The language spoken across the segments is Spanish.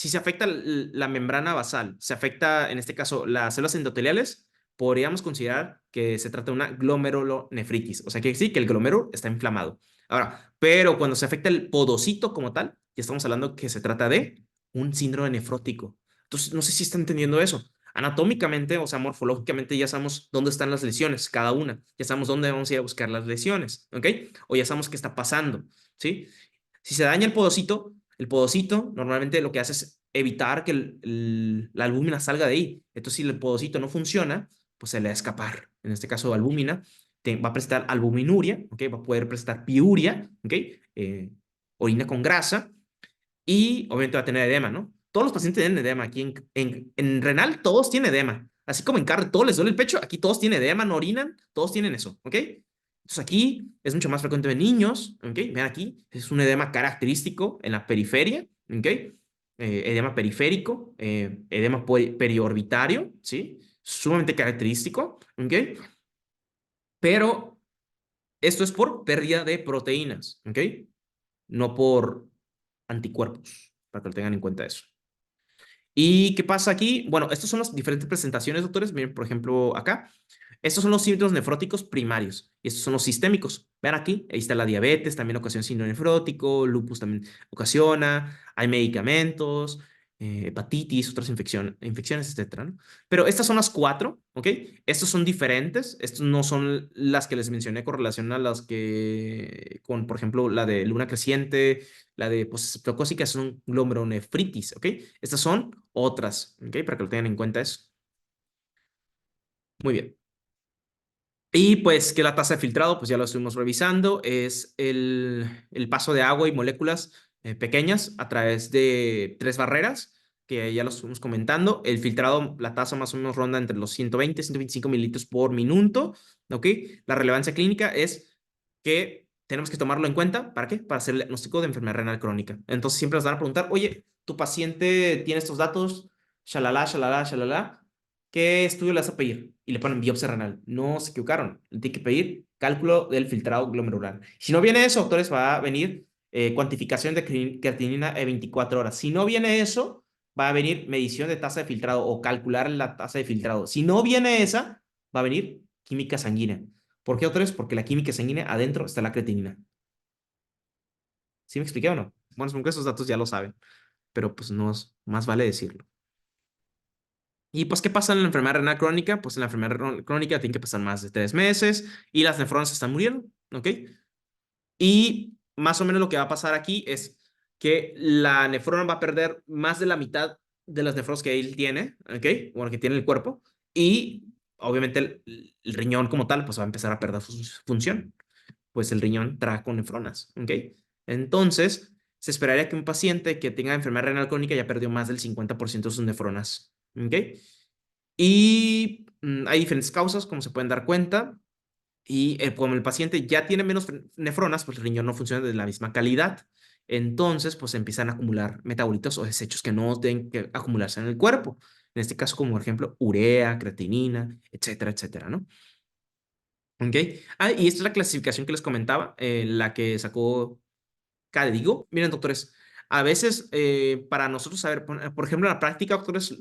si se afecta la membrana basal, se afecta, en este caso, las células endoteliales, podríamos considerar que se trata de una glomerulonefritis. O sea, que sí, que el glomérulo está inflamado. Ahora, pero cuando se afecta el podocito como tal, ya estamos hablando que se trata de un síndrome nefrótico. Entonces, no sé si están entendiendo eso. Anatómicamente, o sea, morfológicamente, ya sabemos dónde están las lesiones, cada una. Ya sabemos dónde vamos a ir a buscar las lesiones, ¿ok? O ya sabemos qué está pasando, ¿sí? Si se daña el podocito normalmente lo que hace es evitar que la albúmina salga de ahí. Entonces, si el podocito no funciona, pues se le va a escapar. En este caso, albúmina va a prestar albuminuria, ¿ok? Va a poder prestar piuria, ¿ok? Orina con grasa y obviamente va a tener edema, ¿no? Todos los pacientes tienen edema. Aquí en renal todos tienen edema. Así como en carne, todos les duele el pecho, aquí todos tienen edema, no orinan, todos tienen eso, ¿ok? Entonces aquí es mucho más frecuente en niños, ¿ok? Vean aquí, es un edema característico en la periferia, ¿ok? Edema periférico, edema periorbitario, ¿sí? Sumamente característico, ¿ok? Pero esto es por pérdida de proteínas, ¿ok? No por anticuerpos, para que lo tengan en cuenta eso. ¿Y qué pasa aquí? Bueno, estas son las diferentes presentaciones, doctores. Miren, por ejemplo, acá. Estos son los síntomas nefróticos primarios y estos son los sistémicos. Vean aquí, ahí está la diabetes, también ocasiona síndrome nefrótico, lupus también ocasiona, hay medicamentos, hepatitis, otras infecciones, etcétera, ¿no? Pero estas son las cuatro, ¿ok? Estos son diferentes, estos no son las que les mencioné con relación a las que, con, por ejemplo, la de luna creciente, la de posceptocócica, son glomerulonefritis, ¿ok? Estas son otras, ¿ok? Para que lo tengan en cuenta eso. Muy bien. Y pues que la tasa de filtrado, pues ya lo estuvimos revisando, es el paso de agua y moléculas pequeñas a través de tres barreras, que ya lo estuvimos comentando. El filtrado, la tasa más o menos ronda entre los 120 y 125 mililitros por minuto, ¿ok? La relevancia clínica es que tenemos que tomarlo en cuenta, ¿para qué? Para hacer el diagnóstico de enfermedad renal crónica. Entonces siempre nos van a preguntar, oye, tu paciente tiene estos datos, shalala, shalala, shalala. ¿Qué estudio le vas a pedir? Y le ponen biopsia renal. No se equivocaron. Le tiene que pedir cálculo del filtrado glomerular. Si no viene eso, doctores, va a venir cuantificación de creatinina en 24 horas. Si no viene eso, va a venir medición de tasa de filtrado o calcular la tasa de filtrado. Si no viene esa, va a venir química sanguínea. ¿Por qué, doctores? Porque la química sanguínea adentro está la creatinina. ¿Sí me expliqué o no? Bueno, supongo que esos datos ya lo saben, pero pues no es, más vale decirlo. Y pues, ¿qué pasa en la enfermedad renal crónica? Pues en la enfermedad renal crónica tiene que pasar más de 3 meses y las nefronas están muriendo, ¿ok? Y más o menos lo que va a pasar aquí es que la nefrona va a perder más de la mitad de las nefronas que él tiene, ¿ok? Bueno, que tiene el cuerpo. Y obviamente el riñón como tal, pues va a empezar a perder su función. Pues el riñón trabaja con nefronas, ¿ok? Entonces, se esperaría que un paciente que tenga enfermedad renal crónica ya perdió más del 50% de sus nefronas, ¿ok? Y hay diferentes causas, como se pueden dar cuenta. Y como el paciente ya tiene menos nefronas, pues el riñón no funciona de la misma calidad. Entonces, pues empiezan a acumular metabolitos o desechos que no deben que acumularse en el cuerpo. En este caso, como por ejemplo, urea, creatinina, etcétera, etcétera, ¿no? ¿Ok? Ah, y esta es la clasificación que les comentaba, la que sacó digo, miren, doctores, a veces para nosotros saber, por ejemplo, en la práctica, doctores,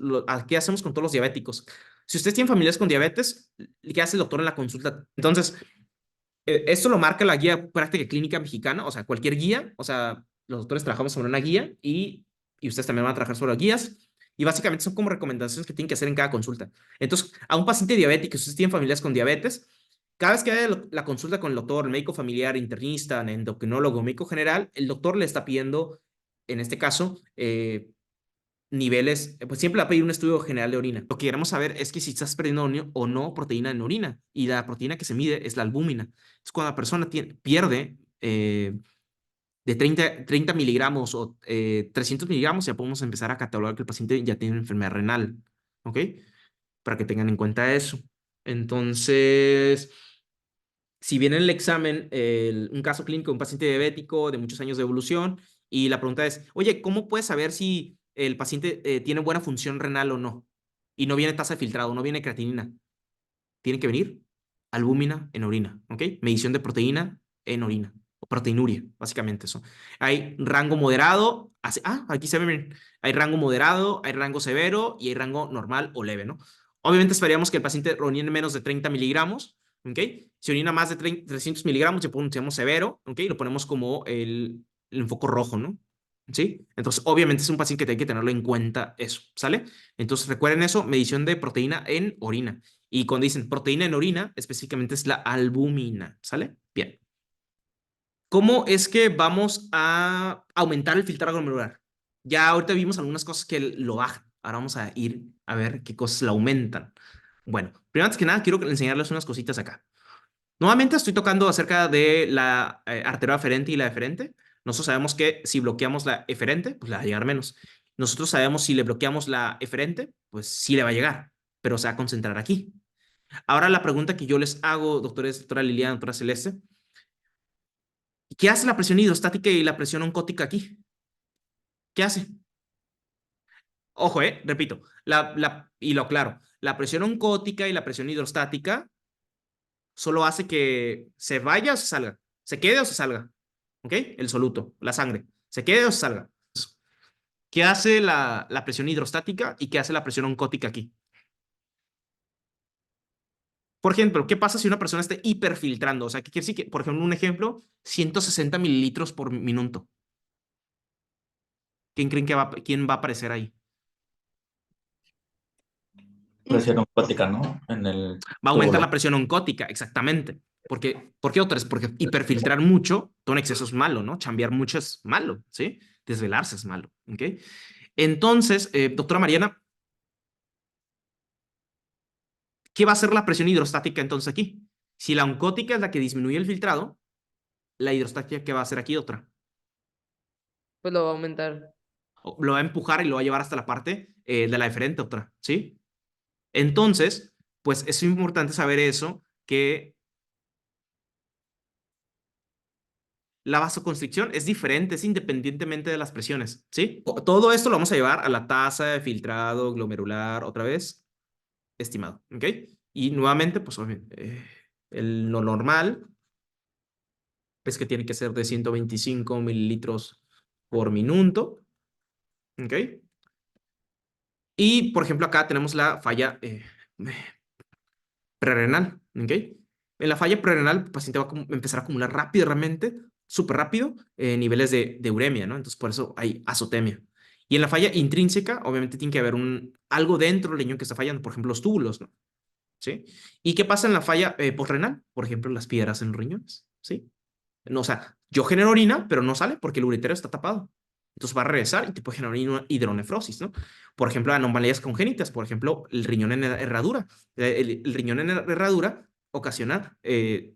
¿qué hacemos con todos los diabéticos? Si ustedes tienen familiares con diabetes, ¿qué hace el doctor en la consulta? Entonces, esto lo marca la guía práctica clínica mexicana, o sea, cualquier guía, o sea, los doctores trabajamos sobre una guía y ustedes también van a trabajar sobre las guías. Y básicamente son como recomendaciones que tienen que hacer en cada consulta. Entonces, a un paciente diabético, si ustedes tienen familiares con diabetes, cada vez que haya la consulta con el doctor, el médico familiar, internista, endocrinólogo, médico general, el doctor le está pidiendo, en este caso, niveles, pues siempre le va a pedir un estudio general de orina. Lo que queremos saber es que si estás perdiendo o no proteína en orina. Y la proteína que se mide es la albúmina. Es cuando la persona pierde de 30 miligramos o 300 miligramos, ya podemos empezar a catalogar que el paciente ya tiene enfermedad renal. ¿Ok? Para que tengan en cuenta eso. Entonces, si viene en el examen un caso clínico de un paciente diabético de muchos años de evolución y la pregunta es, oye, ¿cómo puedes saber si el paciente tiene buena función renal o no? Y no viene tasa de filtrado, no viene creatinina. Tiene que venir albúmina en orina, ¿ok? Medición de proteína en orina. o proteinuria, básicamente eso. Hay rango moderado, aquí se ve, miren, hay rango moderado, hay rango severo y hay rango normal o leve, ¿no? Obviamente esperaríamos que el paciente orine menos de 30 miligramos, ¿ok? Si orina más de 300 miligramos, ya ponemos severo, ¿ok? Lo ponemos como el foco rojo, ¿no? ¿Sí? Entonces, obviamente es un paciente que hay que tenerlo en cuenta eso, ¿sale? Entonces, recuerden eso, medición de proteína en orina. Y cuando dicen proteína en orina, específicamente es la albúmina, ¿sale? Bien. ¿Cómo es que vamos a aumentar el filtrado glomerular? Ya ahorita vimos algunas cosas que lo bajan. Ahora vamos a ir a ver qué cosas lo aumentan. Bueno, primero antes que nada, quiero enseñarles unas cositas acá. Nuevamente estoy tocando acerca de la arteria aferente y la deferente. Nosotros sabemos que si bloqueamos la eferente, pues le va a llegar menos. Nosotros sabemos si le bloqueamos la eferente, pues sí le va a llegar, pero se va a concentrar aquí. Ahora la pregunta que yo les hago, doctores, doctora Liliana, doctora Celeste, ¿qué hace la presión hidrostática y la presión oncótica aquí? ¿Qué hace? Ojo, repito, y lo aclaro, la presión oncótica y la presión hidrostática solo hace que se vaya o se salga, se quede o se salga, ¿ok? El soluto, la sangre, se quede o se salga. ¿Qué hace la presión hidrostática y qué hace la presión oncótica aquí? Por ejemplo, ¿qué pasa si una persona está hiperfiltrando? O sea, ¿qué quiere decir que, por ejemplo, un ejemplo, 160 mililitros por minuto? ¿Quién creen que quién va a aparecer ahí? Presión osmótica, ¿no? En el Va a aumentar túbulo. la presión oncótica, exactamente. ¿Por qué otras? Porque hiperfiltrar mucho, todo en exceso es malo, ¿no? Chambear mucho es malo, ¿sí? Desvelarse es malo, ¿ok? Entonces, doctora Mariana, ¿qué va a hacer la presión hidrostática entonces aquí? Si la oncótica es la que disminuye el filtrado, la hidrostática, ¿qué va a hacer aquí, doctora? Pues lo va a aumentar. Lo va a empujar y lo va a llevar hasta la parte de la deferente, doctora, ¿sí? Entonces, pues es importante saber eso, que la vasoconstricción es diferente, es independientemente de las presiones, ¿sí? Todo esto lo vamos a llevar a la tasa de filtrado glomerular, otra vez, estimado, ¿ok? Y nuevamente, pues lo normal es que tiene que ser de 125 mililitros por minuto, ¿ok? Y, por ejemplo, acá tenemos la falla prerrenal, ¿ok? En la falla prerrenal, el paciente va a empezar a acumular rápidamente, súper rápido, niveles de uremia, ¿no? Entonces, por eso hay azotemia. Y en la falla intrínseca, obviamente tiene que haber algo dentro del riñón que está fallando, por ejemplo, los túbulos, ¿no? ¿Sí? ¿Y qué pasa en la falla postrenal? Por ejemplo, las piedras en los riñones, ¿sí? No, o sea, yo genero orina, pero no sale porque el uretero está tapado. Entonces va a regresar y te puede generar una hidronefrosis, ¿no? Por ejemplo, anomalías congénitas, por ejemplo, el riñón en herradura. El riñón en herradura ocasiona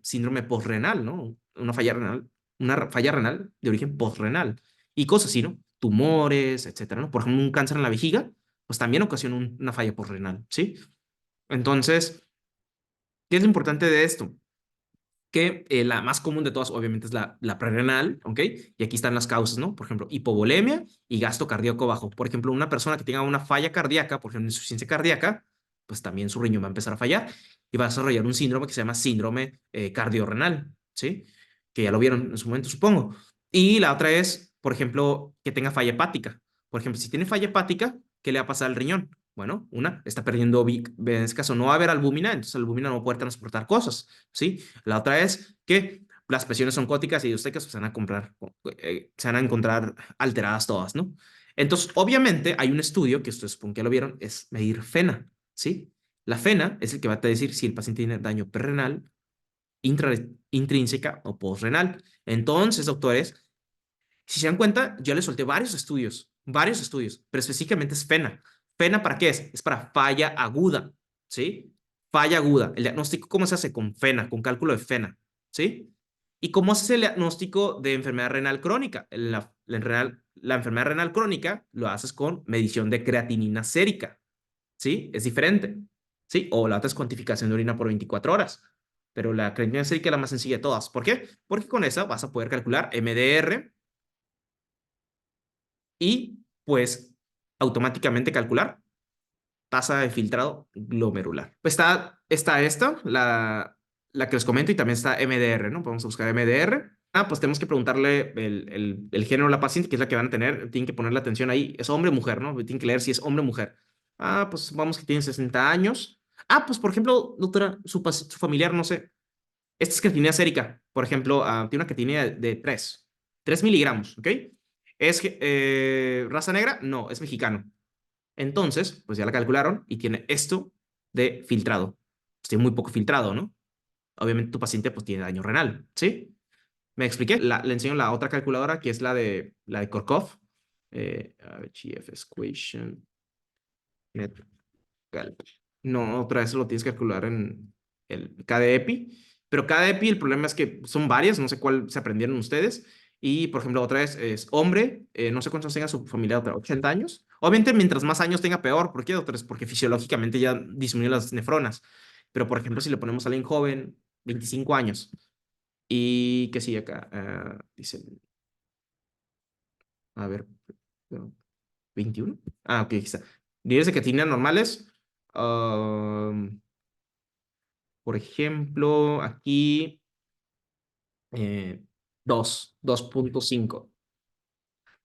síndrome postrenal, ¿no? Una falla renal de origen postrenal. Y cosas así, ¿no? Tumores, etcétera, ¿no? Por ejemplo, un cáncer en la vejiga, pues también ocasiona una falla postrenal, ¿sí? Entonces, ¿qué es lo importante de esto? Que la más común de todas, obviamente, es la prerrenal, ¿ok? Y aquí están las causas, ¿no? Por ejemplo, hipovolemia y gasto cardíaco bajo. Por ejemplo, una persona que tenga una falla cardíaca, por ejemplo, insuficiencia cardíaca, pues también su riñón va a empezar a fallar y va a desarrollar un síndrome que se llama síndrome cardiorrenal, ¿sí? Que ya lo vieron en su momento, supongo. Y la otra es, por ejemplo, que tenga falla hepática. Por ejemplo, si tiene falla hepática, ¿qué le va a pasar al riñón? Bueno, está perdiendo, en este caso no va a haber albúmina, entonces la albúmina no va a poder transportar cosas, ¿sí? La otra es que las presiones oncóticas y hidrostáticas se van a se van a encontrar alteradas todas, ¿no? Entonces, obviamente, hay un estudio que ustedes supongo que lo vieron, es medir FENA, ¿sí? La FENA es el que va a decir si el paciente tiene daño perrenal, intrínseca o postrenal. Entonces, doctores, si se dan cuenta, yo les solté varios estudios, pero específicamente es FENA. ¿FENA para qué es? Es para falla aguda, ¿sí? Falla aguda. El diagnóstico, ¿cómo se hace? Con FENA, con cálculo de FENA, ¿sí? ¿Y cómo se hace el diagnóstico de enfermedad renal crónica? La enfermedad renal crónica lo haces con medición de creatinina sérica, ¿sí? Es diferente, ¿sí? O la otra es cuantificación de orina por 24 horas. Pero la creatinina sérica es la más sencilla de todas. ¿Por qué? Porque con esa vas a poder calcular MDR, y pues automáticamente calcular tasa de filtrado glomerular. Pues está esta, la que les comento, y también está MDR, ¿no? Podemos buscar MDR. pues tenemos que preguntarle el género de la paciente, que es la que van a tener. Tienen que ponerle atención ahí. Es hombre o mujer, ¿no? Tienen que leer si es hombre o mujer. Pues vamos que tiene 60 años. Pues por ejemplo, doctora, su familiar, no sé. Esta es creatinina sérica, por ejemplo, tiene una creatinina de 3 miligramos, ¿ok? ¿Es raza negra? No, es mexicano. Entonces, pues ya la calcularon y tiene esto de filtrado. Pues tiene muy poco filtrado, ¿no? Obviamente tu paciente pues tiene daño renal, ¿sí? ¿Me expliqué? Le enseño la otra calculadora que es la de Korkov. GF Equation. Net Cal- No, otra vez lo tienes que calcular en el KDEPI. Pero KDEPI, el problema es que son varias, no sé cuál se aprendieron ustedes. Y, por ejemplo, otra vez es hombre, no sé cuántos tenga su familia, otra, 80 años. Obviamente, mientras más años tenga, peor. ¿Por qué, doctores? Porque fisiológicamente ya disminuyen las nefronas. Pero, por ejemplo, si le ponemos a alguien joven, 25 años, y que sí, acá, dice, a ver, no, 21. Ok, aquí está. Niveles de creatinina normales. Por ejemplo, aquí 2.5.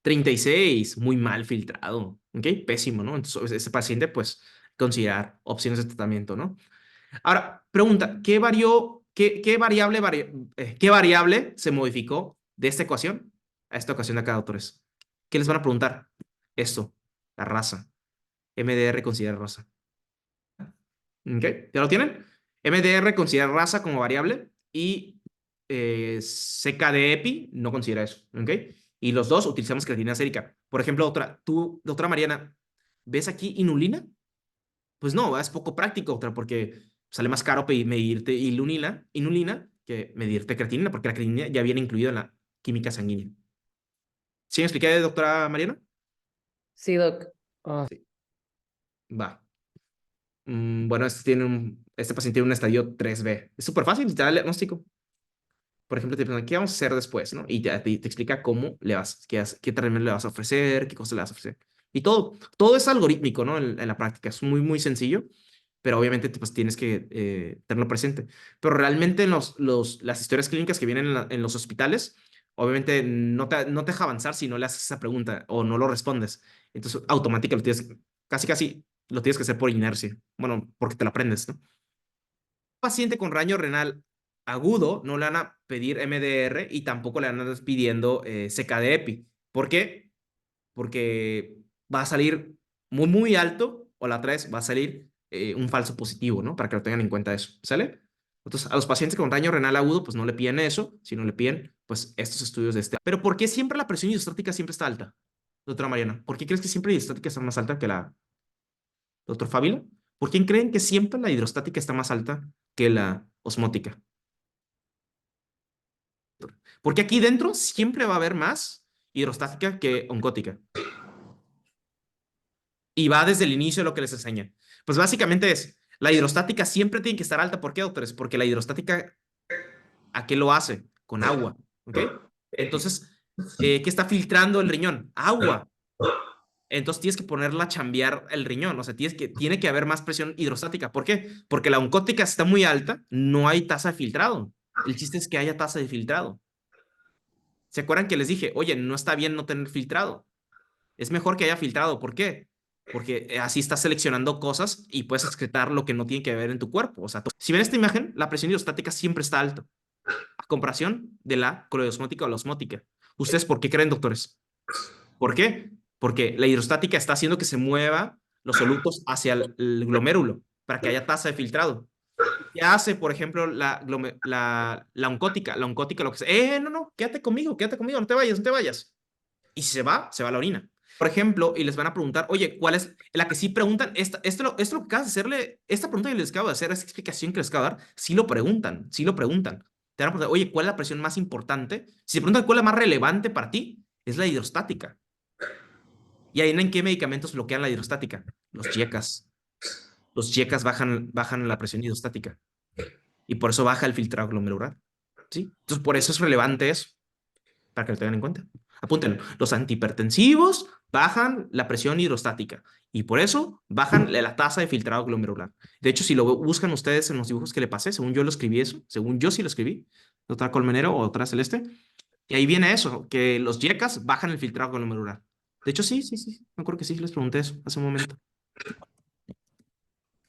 36, muy mal filtrado. ¿Ok? Pésimo, ¿no? Entonces, ese paciente, pues, considerar opciones de tratamiento, ¿no? Ahora, pregunta, ¿qué variable se modificó de esta ecuación a esta ecuación de acá, doctores? ¿Qué les van a preguntar? Esto, la raza. MDR considera raza. ¿Ok? ¿Ya lo tienen? MDR considera raza como variable y CKD-EPI no considera eso. ¿Ok? Y los dos utilizamos creatinina sérica. Por ejemplo, doctora Mariana, ¿ves aquí inulina? Pues no, es poco práctico, otra, porque sale más caro medirte inulina que medirte creatinina, porque la creatinina ya viene incluida en la química sanguínea. ¿Sí me expliqué, doctora Mariana? Sí, Doc. Sí. Va. Bueno, este paciente tiene un estadio 3B. Es súper fácil, te da el diagnóstico. Por ejemplo, te preguntan, ¿qué vamos a hacer después? ¿No? Y te explica cómo qué tratamiento le vas a ofrecer, qué cosas le vas a ofrecer. Y todo es algorítmico, ¿no? En la práctica. Es muy, muy sencillo, pero obviamente pues, tienes que tenerlo presente. Pero realmente las historias clínicas que vienen en los hospitales, obviamente no te deja avanzar si no le haces esa pregunta o no lo respondes. Entonces, automáticamente casi lo tienes que hacer por inercia. Bueno, porque te lo aprendes, ¿no? Paciente con daño renal agudo no le van a pedir MDR y tampoco le van a estar pidiendo CKD-EPI. ¿Por qué? Porque va a salir muy, muy alto o la otra vez va a salir un falso positivo, ¿no? Para que lo tengan en cuenta eso, ¿sale? Entonces, a los pacientes con daño renal agudo, pues no le piden eso, sino le piden, pues, estos estudios de este. Pero ¿por qué siempre la presión hidrostática siempre está alta, doctora Mariana? ¿Por qué crees que siempre la hidrostática está más alta que la, doctor Fábila? ¿Por quién creen que siempre la hidrostática está más alta que la osmótica? Porque aquí dentro siempre va a haber más hidrostática que oncótica. Y va desde el inicio de lo que les enseñan. Pues básicamente la hidrostática siempre tiene que estar alta. ¿Por qué, doctores? Porque la hidrostática, ¿a qué lo hace? Con agua, ¿ok? Entonces, ¿qué está filtrando el riñón? Agua. Entonces tienes que ponerla a chambear el riñón. O sea, tiene que haber más presión hidrostática. ¿Por qué? Porque la oncótica está muy alta, no hay tasa de filtrado. El chiste es que haya tasa de filtrado. ¿Se acuerdan que les dije, oye, no está bien no tener filtrado? Es mejor que haya filtrado. ¿Por qué? Porque así estás seleccionando cosas y puedes excretar lo que no tiene que ver en tu cuerpo. O sea, si ven esta imagen, la presión hidrostática siempre está alta, a comparación de la coloidosmótica o la osmótica. ¿Ustedes por qué creen, doctores? ¿Por qué? Porque la hidrostática está haciendo que se mueva los solutos hacia el glomérulo para que haya tasa de filtrado. ¿Qué hace, por ejemplo, la oncótica? La oncótica lo que hace, no, quédate conmigo, no te vayas, no te vayas. Y si se va a la orina. Por ejemplo, y les van a preguntar, oye, ¿cuál es la que sí preguntan? Esto lo que acabas de hacerle, esta pregunta que les acabo de hacer, esta explicación que les acabo de dar, sí lo preguntan, sí lo preguntan. Te van a preguntar, oye, ¿cuál es la presión más importante? Si te preguntan cuál es la más relevante para ti, es la hidrostática. ¿Y ahí en qué medicamentos bloquean la hidrostática? Los checas. Los checas bajan la presión hidrostática. Y por eso baja el filtrado glomerular. ¿Sí? Entonces, por eso es relevante eso, para que lo tengan en cuenta. Apunten, los antihipertensivos bajan la presión hidrostática y por eso bajan la tasa de filtrado glomerular. De hecho, si lo buscan ustedes en los dibujos que le pasé, según yo lo escribí eso, según yo sí lo escribí, doctora Colmenero o doctora Celeste. Y ahí viene eso, que los yecas bajan el filtrado glomerular. De hecho, sí. Me acuerdo que sí, les pregunté eso hace un momento.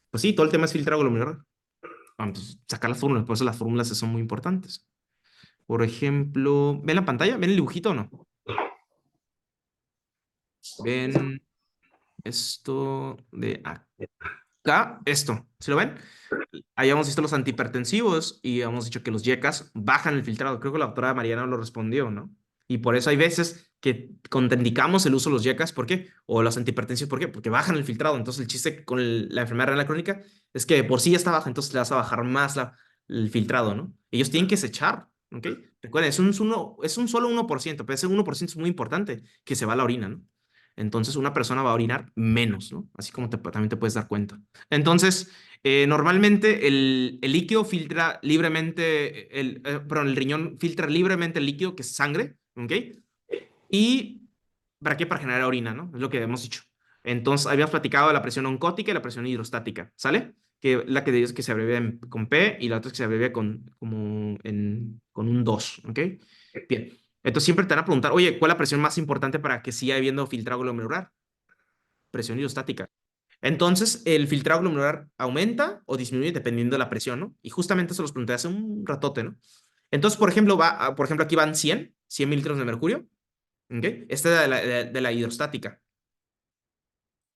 Pues sí, todo el tema es filtrado glomerular. Pues, sacar las fórmulas, por eso las fórmulas son muy importantes. Por ejemplo, ¿ven la pantalla? ¿Ven el dibujito o no? ¿Ven esto de acá? Esto, ¿sí lo ven? Habíamos visto los antihipertensivos y habíamos dicho que los yecas bajan el filtrado. Creo que la doctora Mariana lo respondió, ¿no? Y por eso hay veces que contraindicamos el uso de los yecas, ¿por qué? O los antihipertensivos, ¿por qué? Porque bajan el filtrado. Entonces el chiste con la enfermedad renal crónica es que de por sí ya está baja, entonces le vas a bajar más el filtrado, ¿no? Ellos tienen que desechar, ¿ok? Recuerden, es un solo 1%, pero ese 1% es muy importante que se va a la orina, ¿no? Entonces una persona va a orinar menos, ¿no? Así como también te puedes dar cuenta. Entonces, normalmente el líquido filtra libremente, perdón, el riñón filtra libremente el líquido, que es sangre, ¿ok? ¿Y para qué? Para generar orina, ¿no? Es lo que hemos dicho. Entonces, habíamos platicado de la presión oncótica y la presión hidrostática, ¿sale? Que la que dice que se abrevia con P y la otra es que se abrevia con un 2, ¿ok? Bien. Entonces, siempre te van a preguntar, oye, ¿cuál es la presión más importante para que siga habiendo filtrado glomerular? Presión hidrostática. Entonces, el filtrado glomerular aumenta o disminuye dependiendo de la presión, ¿no? Y justamente se los pregunté hace un ratote, ¿no? Entonces, por ejemplo, por ejemplo, aquí van 100 mililitros de mercurio, ¿ok? Esta es de la hidrostática.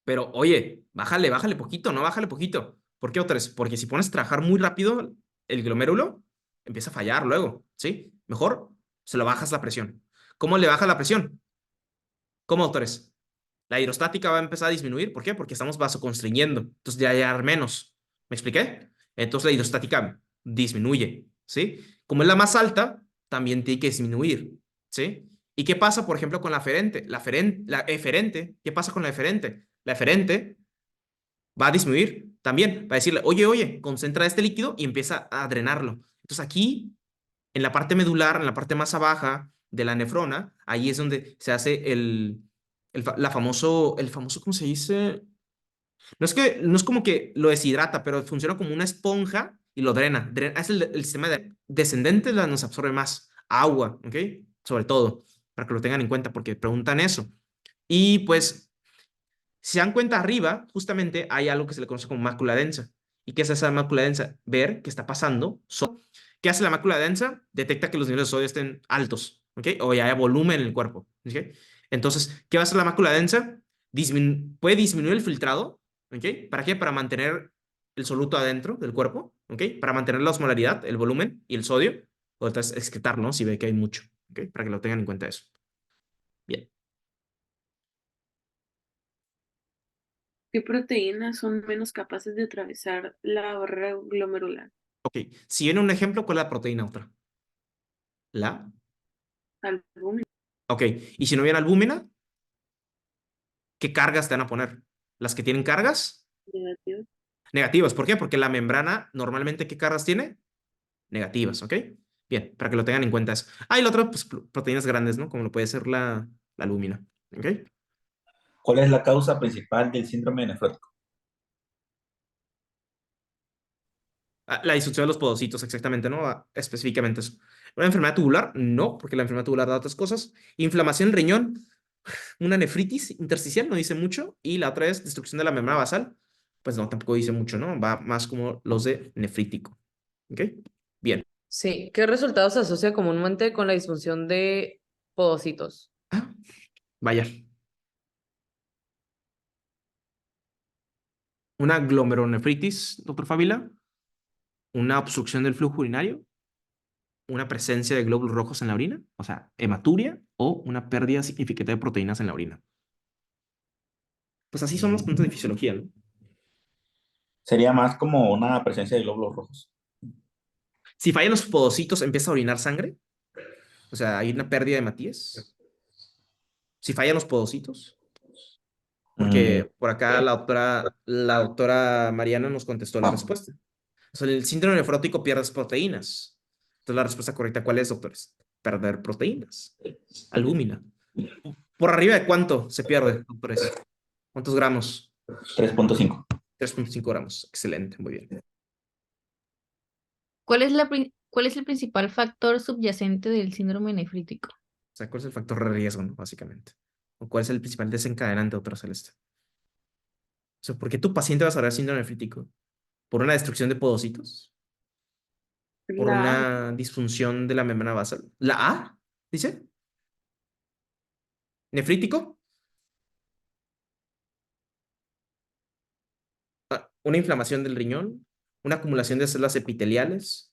Pero, oye, bájale poquito, ¿no? Bájale poquito. ¿Por qué otra vez? Porque si pones a trabajar muy rápido el glomérulo, empieza a fallar luego, ¿sí? Mejor se lo bajas la presión. ¿Cómo le bajas la presión? ¿Cómo, doctores? La hidrostática va a empezar a disminuir. ¿Por qué? Porque estamos vasoconstriyendo. Entonces ya hay menos. ¿Me expliqué? Entonces la hidrostática disminuye, ¿sí? Como es la más alta, también tiene que disminuir, ¿sí? ¿Y qué pasa, por ejemplo, con la eferente? ¿Qué pasa con la eferente? La eferente va a disminuir también. Va a decirle, oye, concentra este líquido y empieza a drenarlo. Entonces aquí, en la parte medular, en la parte más baja de la nefrona, ahí es donde se hace el famoso, ¿cómo se dice? No es como que lo deshidrata, pero funciona como una esponja y lo drena. Es el sistema descendente, nos absorbe más agua, ¿ok? Sobre todo, para que lo tengan en cuenta, porque preguntan eso. Y pues, si se dan cuenta arriba, justamente hay algo que se le conoce como mácula densa. ¿Y qué es esa mácula densa? Ver qué está pasando. ¿Qué hace la mácula densa? Detecta que los niveles de sodio estén altos, ¿ok? O ya haya volumen en el cuerpo, ¿ok? Entonces, ¿qué va a hacer la mácula densa? Puede disminuir el filtrado, ¿ok? ¿Para qué? Para mantener el soluto adentro del cuerpo, ¿ok? Para mantener la osmolaridad, el volumen y el sodio, o entonces excretar, ¿no? Si ve que hay mucho, ¿ok? Para que lo tengan en cuenta eso. Bien. ¿Qué proteínas son menos capaces de atravesar la barrera glomerular? Ok, si viene un ejemplo, ¿cuál es la proteína otra? La. Albúmina, Ok, y si no viene albúmina, ¿qué cargas te van a poner? Las que tienen cargas negativo. negativas. ¿Por qué? Porque la membrana normalmente, ¿qué cargas tiene? Negativas, ¿ok? Bien, para que lo tengan en cuenta eso. Ah, y la otra, pues proteínas grandes, ¿no? Como lo puede ser la albúmina, ¿ok? ¿Cuál es la causa principal del síndrome nefrótico? Ah, la disfunción de los podocitos, exactamente, ¿no? Ah, específicamente eso. ¿Una enfermedad tubular? No, porque la enfermedad tubular da otras cosas. Inflamación en riñón, una nefritis intersticial, no dice mucho. Y la otra es destrucción de la membrana basal. Pues no, tampoco dice mucho, ¿no? Va más como los de nefrítico. ¿Ok? Bien. Sí, ¿qué resultado se asocia comúnmente con la disfunción de podocitos? Ah, vaya. Una glomerulonefritis, doctor Fabila. Una obstrucción del flujo urinario. Una presencia de glóbulos rojos en la orina, o sea, hematuria, o una pérdida significativa de proteínas en la orina. Pues así son los puntos de fisiología, ¿no? Sería más como una presencia de glóbulos rojos. Si fallan los podocitos, empieza a orinar sangre. O sea, hay una pérdida de hematíes. Si fallan los podocitos. Mm, Porque por acá la doctora Mariana nos contestó la respuesta. O sea, el síndrome nefrótico pierdes proteínas. Entonces, la respuesta correcta, ¿cuál es, doctores? Perder proteínas. Albúmina. ¿Por arriba de cuánto se pierde, doctores? ¿Cuántos gramos? 3.5. 3,5 gramos. Excelente, muy bien. ¿Cuál es ¿Cuál es el principal factor subyacente del síndrome nefrítico? O sea, ¿cuál es el factor de riesgo, ¿no? Básicamente. ¿O cuál es el principal desencadenante, doctora Celeste? O sea, ¿por qué tu paciente va a desarrollar síndrome nefrítico? ¿Por una destrucción de podocitos? ¿Por La A. una disfunción de la membrana basal? ¿La A? ¿Dice? ¿Nefrítico? ¿Una inflamación del riñón? ¿Una acumulación de células epiteliales?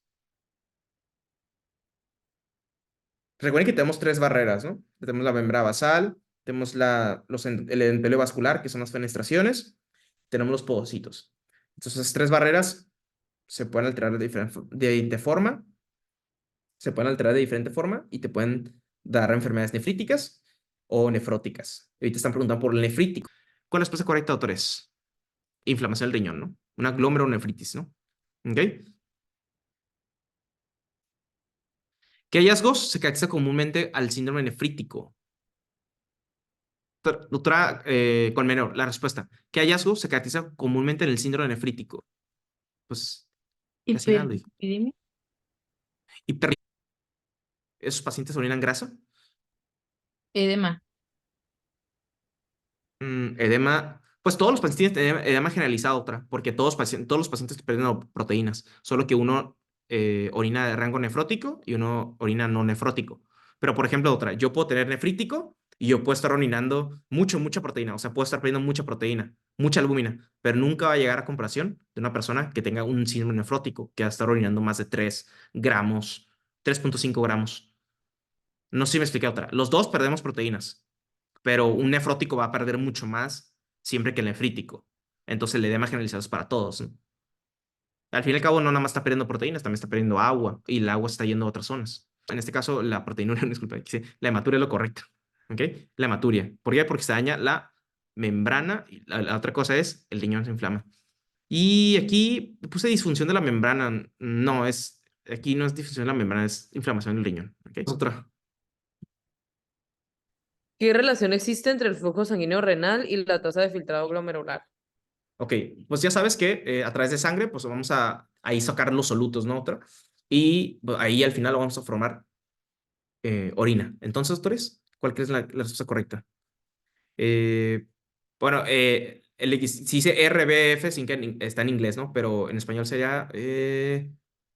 Recuerden que tenemos tres barreras, ¿no? Tenemos la membrana basal, tenemos el endotelio vascular, que son las fenestraciones, tenemos los podocitos. Entonces, esas tres barreras se pueden alterar de forma, se pueden alterar de diferente forma y te pueden dar enfermedades nefríticas o nefróticas. Ahorita están preguntando por el nefrítico. ¿Cuál es la respuesta correcta, doctores? Inflamación del riñón, ¿no? Una glomerulonefritis, ¿no? ¿Ok? ¿Qué hallazgos se caracteriza comúnmente al síndrome nefrítico? Doctora Colmenero, la respuesta. ¿Qué hallazgo se caracteriza comúnmente en el síndrome nefrítico? Pues casi nada, lo dije. Hiperlipidemia. Hiper- ¿Esos pacientes orinan grasa? Edema. Edema. Pues todos los pacientes tienen edema generalizado, doctora, porque todos los pacientes pierden proteínas, solo que uno orina de rango nefrótico y uno orina no nefrótico. Pero, por ejemplo, doctora, yo puedo tener nefrítico y yo puedo estar orinando mucha proteína, o sea, puedo estar perdiendo mucha proteína, mucha albúmina, pero nunca va a llegar a comparación de una persona que tenga un síndrome nefrótico, que va a estar orinando más de 3 gramos, 3,5 gramos. No sé si me expliqué, otra. Los dos perdemos proteínas, pero un nefrótico va a perder mucho más siempre que el nefrítico. Entonces el edema generalizado es para todos, ¿no? Al fin y al cabo, no nada más está perdiendo proteínas, también está perdiendo agua y el agua está yendo a otras zonas. En este caso, la proteinúria, disculpa, la hematuria es lo correcto. ¿Ok? La hematuria. ¿Por qué? Porque se daña la membrana y la otra cosa es el riñón se inflama. Y aquí puse disfunción de la membrana. No, aquí no es disfunción de la membrana, es inflamación del riñón. ¿Ok? Otra. ¿Qué relación existe entre el flujo sanguíneo renal y la tasa de filtrado glomerular? Ok, pues ya sabes que a través de sangre, pues vamos a ahí sacar los solutos, ¿no? Otra. Y ahí al final vamos a formar orina. Entonces, doctores, ¿cuál crees la respuesta correcta? Eh, bueno, si dice RBF, sin que está en inglés, ¿no? Pero en español sería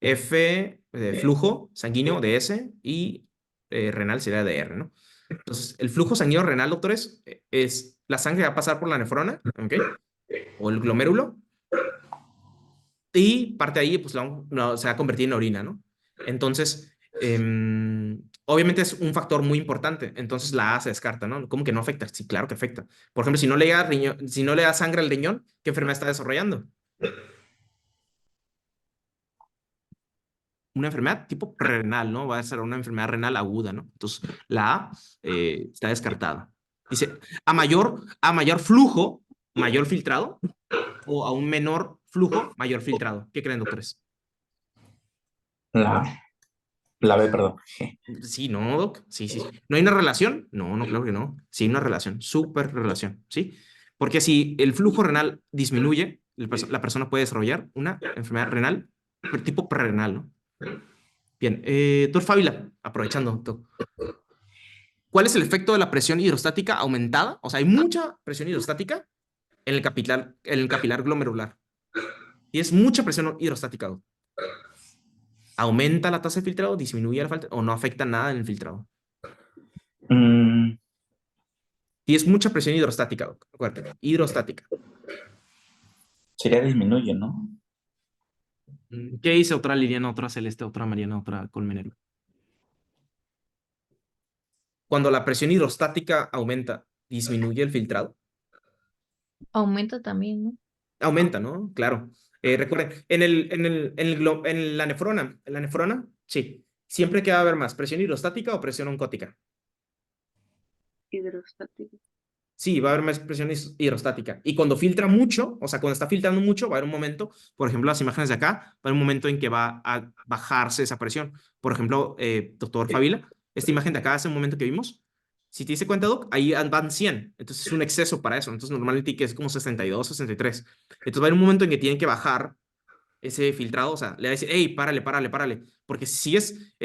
F de flujo sanguíneo de S y renal sería de R, ¿no? Entonces, el flujo sanguíneo renal, doctores, es la sangre va a pasar por la nefrona, ¿ok? O el glomérulo, y parte de ahí, pues se va a convertir en orina, ¿no? Entonces, obviamente es un factor muy importante. Entonces la A se descarta, ¿no? ¿Cómo que no afecta? Sí, claro que afecta. Por ejemplo, si no le da sangre al riñón, ¿qué enfermedad está desarrollando? Una enfermedad tipo renal, ¿no? Va a ser una enfermedad renal aguda, ¿no? Entonces, la A está descartada. Dice, a mayor flujo, mayor filtrado, o a un menor flujo, mayor filtrado. ¿Qué creen, doctores? La, la B, perdón. Sí, no, Doc. Sí, sí. ¿No hay una relación? No, no, claro que no. Sí, hay una relación, súper relación, ¿sí? Porque si el flujo renal disminuye, la persona puede desarrollar una enfermedad renal, tipo prerrenal, ¿no? Bien, doctor Fávila, aprovechando, doctor. ¿Cuál es el efecto de la presión hidrostática aumentada? O sea, hay mucha presión hidrostática en el capilar glomerular. Y es mucha presión hidrostática, Doc. ¿Aumenta la tasa de filtrado? ¿Disminuye la falta? ¿O no afecta nada en el filtrado? Mm, Y es mucha presión hidrostática, Doc. Acuérdate, hidrostática. sería disminuye, ¿no? ¿Qué dice otra Liliana, otra Celeste, otra Mariana, otra Colmenero? Cuando la presión hidrostática aumenta, ¿disminuye el filtrado? Aumenta también, ¿no? Aumenta, ¿no? Claro. Recuerden, en la nefrona, sí, siempre que va a haber más presión hidrostática o presión oncótica. hidrostático. Sí, va a haber más presión hidrostática. Y cuando filtra mucho, o sea, cuando está filtrando mucho, va a haber un momento, por ejemplo, las imágenes de acá, va a haber un momento en que va a bajarse esa presión. Por ejemplo, doctor Favila, esta imagen de acá hace un momento que vimos, si te diste cuenta, Doc, ahí van 100. Entonces es un exceso para eso. Entonces normalmente que es como 62, 63. Entonces va a haber un momento en que tienen que bajar ese filtrado, o sea, le va a decir, hey, párale, párale, párale, porque si sigues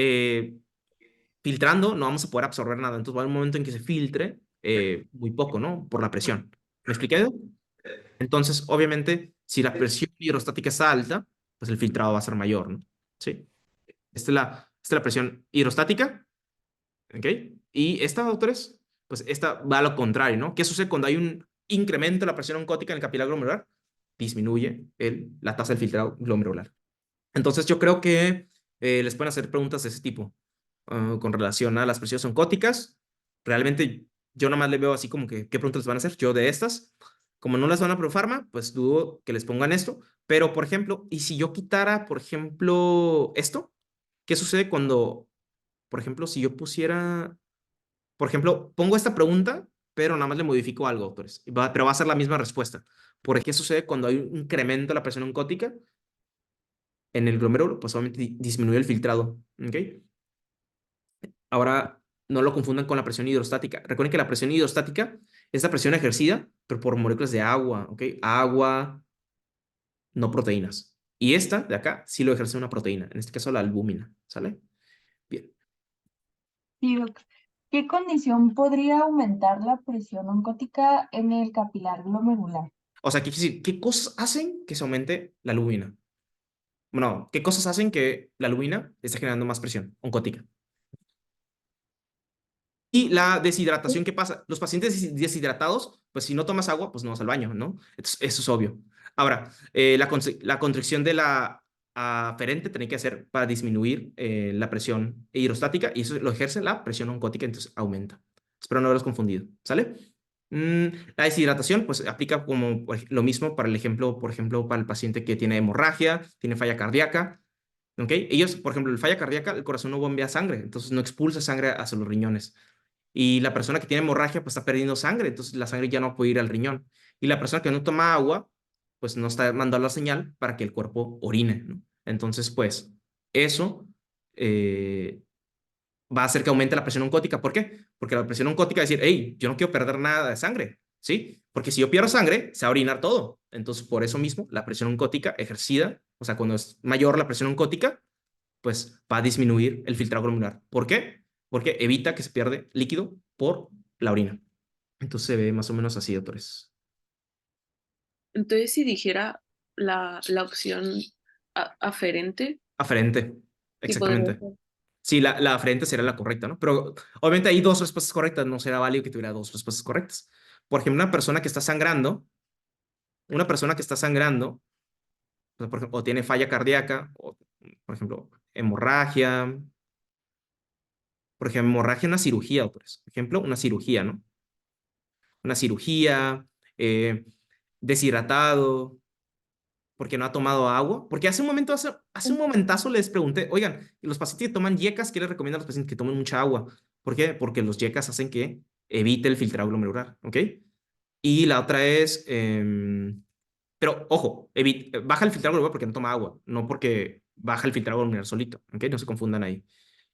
filtrando, no vamos a poder absorber nada. Entonces va a haber un momento en que se filtre muy poco, ¿no? Por la presión. ¿Me expliqué, Edu? Entonces, obviamente, si la presión hidrostática está alta, pues el filtrado va a ser mayor, ¿no? Sí. Esta es la presión hidrostática, ¿ok? Y esta, doctores, pues esta va a lo contrario, ¿no? ¿Qué sucede cuando hay un incremento de la presión oncótica en el capilar glomerular? Disminuye la tasa del filtrado glomerular. Entonces, yo creo que les pueden hacer preguntas de ese tipo con relación a las presiones oncóticas. Realmente, yo nada más le veo así como que, ¿qué preguntas les van a hacer? Yo de estas, como no las van a profarma, pues dudo que les pongan esto. Pero, por ejemplo, ¿y si yo quitara, por ejemplo, esto? ¿Qué sucede cuando, por ejemplo, si yo pusiera, por ejemplo, pongo esta pregunta, pero nada más le modifico algo, doctores, pero va a ser la misma respuesta? ¿Por qué sucede cuando hay un incremento de la presión oncótica en el glomérulo? Pues obviamente disminuye el filtrado, ¿ok? Ahora, no lo confundan con la presión hidrostática. Recuerden que la presión hidrostática es la presión ejercida, pero por moléculas de agua, ¿ok? Agua, no proteínas. Y esta de acá sí lo ejerce una proteína, en este caso la albúmina, ¿sale? Bien. Sí, doc. ¿Qué condición podría aumentar la presión oncótica en el capilar glomerular? O sea, ¿qué quiere decir? ¿Qué cosas hacen que se aumente la albúmina? Bueno, ¿qué cosas hacen que la albúmina esté generando más presión oncótica? Y la deshidratación, ¿qué pasa? Los pacientes deshidratados, pues si no tomas agua, pues no vas al baño, ¿no? Entonces, eso es obvio. Ahora, la contracción de la aferente tiene que hacer para disminuir la presión hidrostática y eso lo ejerce la presión oncótica, entonces aumenta. Espero no haberlos confundido, ¿sale? La deshidratación, pues aplica como lo mismo para el ejemplo, por ejemplo, para el paciente que tiene hemorragia, tiene falla cardíaca, ¿ok? Ellos, por ejemplo, el falla cardíaca, el corazón no bombea sangre, entonces no expulsa sangre hacia los riñones. Y la persona que tiene hemorragia, pues está perdiendo sangre, entonces la sangre ya no puede ir al riñón. Y la persona que no toma agua, pues no está mandando la señal para que el cuerpo orine, ¿no? Entonces, pues, eso eh, va a hacer que aumente la presión oncótica. ¿Por qué? Porque la presión oncótica es decir, hey, yo no quiero perder nada de sangre, ¿sí? Porque si yo pierdo sangre, se va a orinar todo. Entonces, por eso mismo, la presión oncótica ejercida, o sea, cuando es mayor la presión oncótica, pues va a disminuir el filtrado glomerular. ¿Por qué? Porque evita que se pierde líquido por la orina. Entonces se ve más o menos así, doctores. Entonces, si dijera la opción aferente, Aferente, sí podría exactamente. ser. Sí, la aferente sería la correcta, ¿no? Pero obviamente hay dos respuestas correctas, no será válido que tuviera dos respuestas correctas. Por ejemplo, una persona que está sangrando, o tiene falla cardíaca, o por ejemplo, hemorragia, por ejemplo, hemorragia, una cirugía, doctores. Por ejemplo, una cirugía, ¿no? Una cirugía, eh, deshidratado, porque no ha tomado agua. Porque hace un momentazo les pregunté, oigan, los pacientes que toman yecas, ¿qué les recomiendan a los pacientes que tomen mucha agua? ¿Por qué? Porque los yecas hacen que evite el filtrado glomerular, ¿ok? Y la otra es, pero ojo, baja el filtrado glomerular porque no toma agua, no porque baja el filtrado glomerular solito, ¿ok? No se confundan ahí.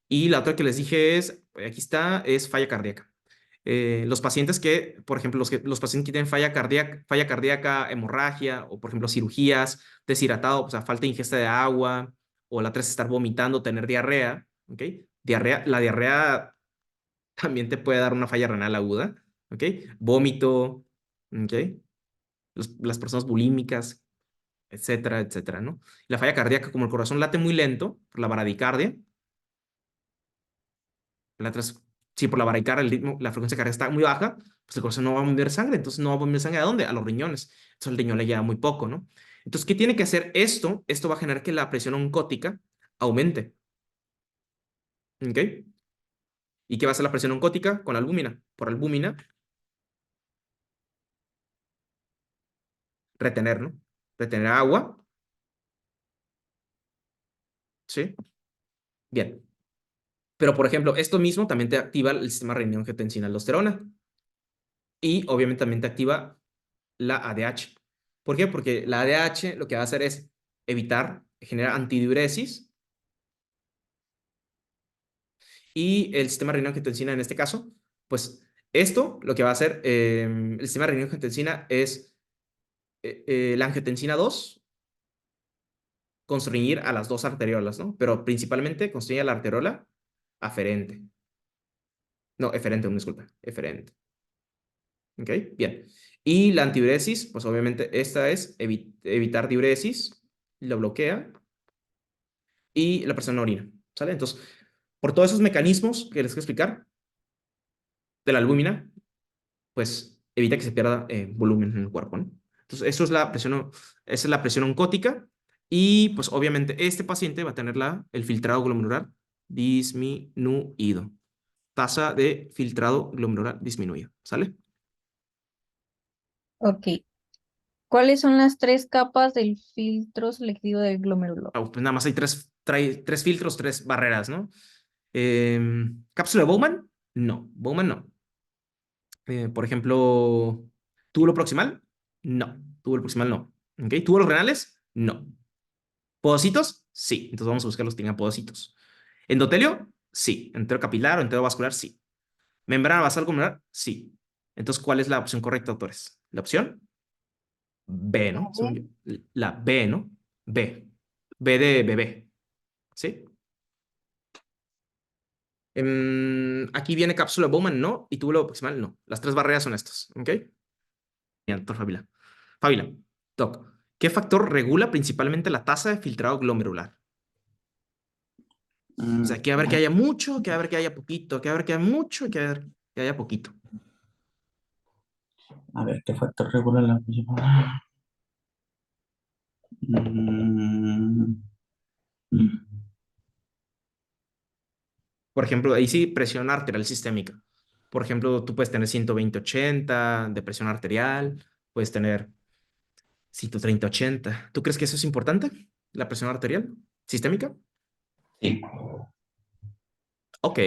Y la otra que les dije es, aquí está, es falla cardíaca. Los pacientes que, por ejemplo, los pacientes que tienen falla cardíaca, hemorragia, o por ejemplo cirugías, deshidratado, o sea, falta de ingesta de agua, o la otra es estar vomitando, tener diarrea, ¿ok? La diarrea también te puede dar una falla renal aguda, ¿ok? Vómito, ¿ok? Las personas bulímicas, etcétera, etcétera, ¿no? La falla cardíaca, como el corazón late muy lento por la bradicardia, si por la bradicardia el ritmo, la frecuencia cardíaca está muy baja, pues el corazón no va a mover sangre, entonces no va a mover sangre ¿a dónde? A los riñones. Entonces el riñón le llega muy poco, ¿no? Entonces, ¿qué tiene que hacer esto? Esto va a generar que la presión oncótica aumente, ¿ok? ¿Y qué va a hacer la presión oncótica? Con albúmina. Por albúmina, retener, ¿no? Retener agua, ¿sí? Bien. Pero, por ejemplo, esto mismo también te activa el sistema renin-angiotensina-aldosterona. Y obviamente también te activa la ADH. ¿Por qué? Porque la ADH lo que va a hacer es evitar, generar antidiuresis y el sistema renina-angiotensina en este caso, pues esto lo que va a hacer el sistema renina-angiotensina es la angiotensina 2 constreñir a las dos arteriolas, ¿no? Pero principalmente constreñir a la arteriola aferente. No, eferente, disculpa, eferente. ¿Ok? Bien. Y la antidiuresis, pues obviamente esta es evitar diuresis, lo bloquea, y la persona no orina, ¿sale? Entonces, por todos esos mecanismos que les voy a explicar de la albúmina, pues evita que se pierda volumen en el cuerpo, ¿no? Entonces, eso es esa es la presión oncótica, y pues obviamente este paciente va a tener el filtrado glomerular disminuido. Tasa de filtrado glomerular disminuido, ¿sale? Ok. ¿Cuáles son las 3 capas del filtro selectivo del glomérulo? Pues nada más hay tres filtros, tres barreras, ¿no? ¿Cápsula de Bowman? No, Bowman no. Por ejemplo, túbulo proximal, no. Túbulo proximal no. ¿Ok? ¿Túbulos renales? No. ¿Podocitos? Sí. Entonces vamos a buscar los que tengan podocitos. ¿Endotelio? Sí. ¿Entero capilar o entero vascular? Sí. ¿Membrana basal glomerular? Sí. Entonces, ¿cuál es la opción correcta, doctores? La opción B, ¿no? Según yo. La B, ¿no? B. B de bebé. ¿Sí? Aquí viene cápsula Bowman, no. Y túbulo proximal, no. Las tres barreras son estas. ¿Ok? Bien, doctor Fabila. Fabila, doc, ¿qué factor regula principalmente la tasa de filtrado glomerular? O sea, que a ver que haya mucho, que a ver que haya poquito, que a ver que haya mucho, que a ver que haya poquito. A ver, ¿qué factor regula la presión? Mm, mm, Por ejemplo, ahí sí, presión arterial sistémica. Por ejemplo, tú puedes tener 120/80 de presión arterial, puedes tener 130/80. ¿Tú crees que eso es importante? ¿La presión arterial sistémica? sí. Ok.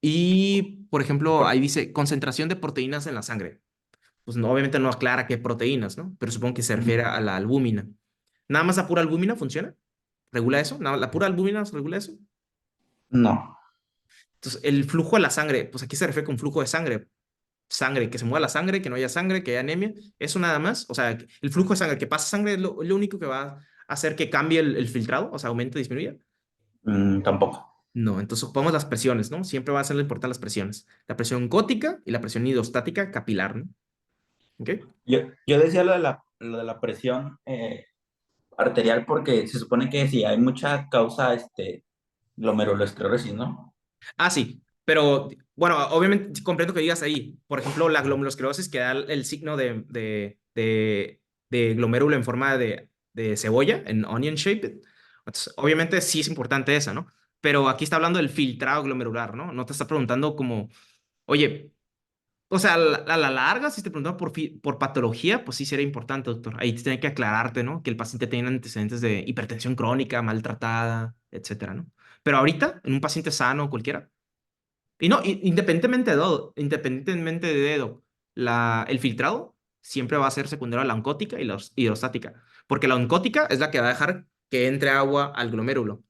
Y, por ejemplo, ahí dice concentración de proteínas en la sangre. Pues no, obviamente no aclara qué proteínas, ¿no? Pero supongo que se refiere a la albúmina. ¿Nada más la pura albúmina funciona? ¿Regula eso? ¿La pura albúmina regula eso? No. Entonces, el flujo de la sangre, pues aquí se refiere con flujo de sangre. Sangre, que se mueva la sangre, que no haya sangre, que haya anemia. Eso nada más. O sea, el flujo de sangre, que pasa sangre es lo único que va a hacer que cambie el filtrado, o sea, aumente o disminuya. Tampoco. No, entonces ocupamos las presiones, ¿no? Siempre va a ser importante las presiones. La presión gótica y la presión hidrostática capilar, ¿no? ¿Ok? Yo decía lo de la presión arterial porque se supone que si hay mucha causa glomerulosclerosis, ¿no? Ah, sí, pero bueno, obviamente sí comprendo que digas ahí. Por ejemplo, la glomerulosclerosis que da el signo de glomérulo en forma de cebolla, en onion shape. Entonces, obviamente sí es importante esa, ¿no? Pero aquí está hablando del filtrado glomerular, ¿no? No te está preguntando como, oye, o sea, a la larga, si te preguntan por patología, pues sí sería importante, doctor. Ahí tiene que aclararte, ¿no? Que el paciente tiene antecedentes de hipertensión crónica, maltratada, etcétera, ¿no? Pero ahorita, en un paciente sano, cualquiera. Y no, independientemente de dedo, el filtrado siempre va a ser secundario a la oncótica y la hidrostática. Porque la oncótica es la que va a dejar que entre agua al glomérulo.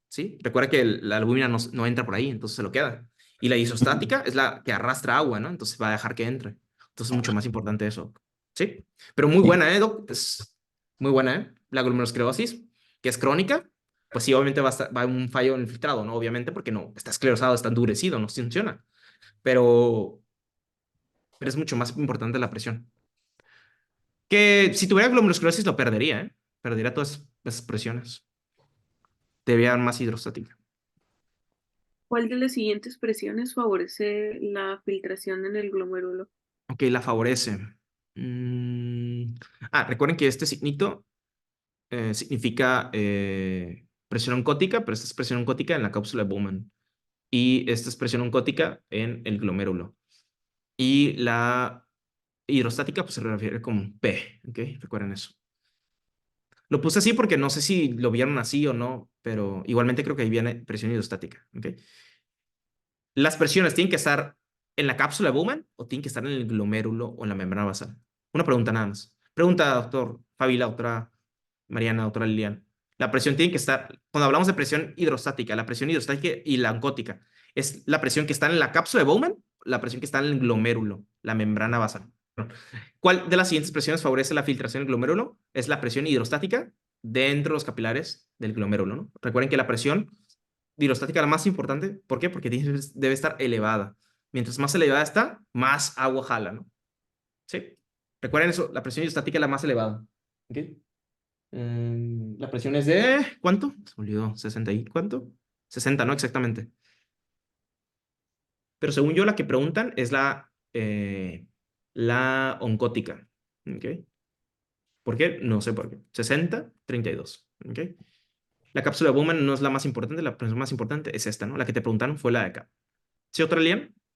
¿Sí? Recuerda que la albúmina no entra por ahí, entonces se lo queda. Y la isostática es la que arrastra agua, ¿no? Entonces va a dejar que entre. Entonces es mucho más importante eso. ¿Sí? Pero muy Sí. buena, Doc? Es muy buena, ¿eh? La glomerulosclerosis, que es crónica, pues sí, obviamente va a un fallo en el filtrado, ¿no? Obviamente porque no, está esclerosado, está endurecido, no funciona. Pero, pero es mucho más importante la presión. Que si tuviera glomerulosclerosis lo perdería, ¿eh? Perdería todas esas presiones. Debería haber más hidrostática. ¿Cuál de las siguientes presiones favorece la filtración en el glomérulo? Ok, la favorece. Recuerden que este signito significa presión oncótica, pero esta es presión oncótica en la cápsula de Bowman. Y esta es presión oncótica en el glomérulo. Y la hidrostática, pues se refiere como P. Ok, recuerden eso. Lo puse así porque no sé si lo vieron así o no, pero igualmente creo que ahí viene presión hidrostática. Ok. ¿Las presiones tienen que estar en la cápsula de Bowman o tienen que estar en el glomérulo o en la membrana basal? Una pregunta nada más. Pregunta, doctor Fabila, doctora Mariana, doctora Lilian. La presión tiene que estar, cuando hablamos de presión hidrostática, la presión hidrostática y la oncótica, ¿es la presión que está en la cápsula de Bowman? La presión que está en el glomérulo, la membrana basal. ¿Cuál de las siguientes presiones favorece la filtración del glomérulo? ¿Es la presión hidrostática, dentro de los capilares del glomérulo, ¿no? Recuerden que la presión dirostática es la más importante. ¿Por qué? Porque debe estar elevada. Mientras más elevada está, más agua jala, ¿no? ¿Sí? Recuerden eso, la presión hidrostática es la más elevada. ¿Ok? La presión es de, ¿cuánto? Se me olvidó, 60 y ¿cuánto? 60, ¿no? Exactamente. Pero según yo, la que preguntan es la oncótica. ¿Ok? ¿Por qué? No sé por qué. 60, 32. ¿Ok? La cápsula de Bowman no es la más importante, la presión más importante es esta, ¿no? La que te preguntaron fue la de acá. ¿Sí, otra, Liam?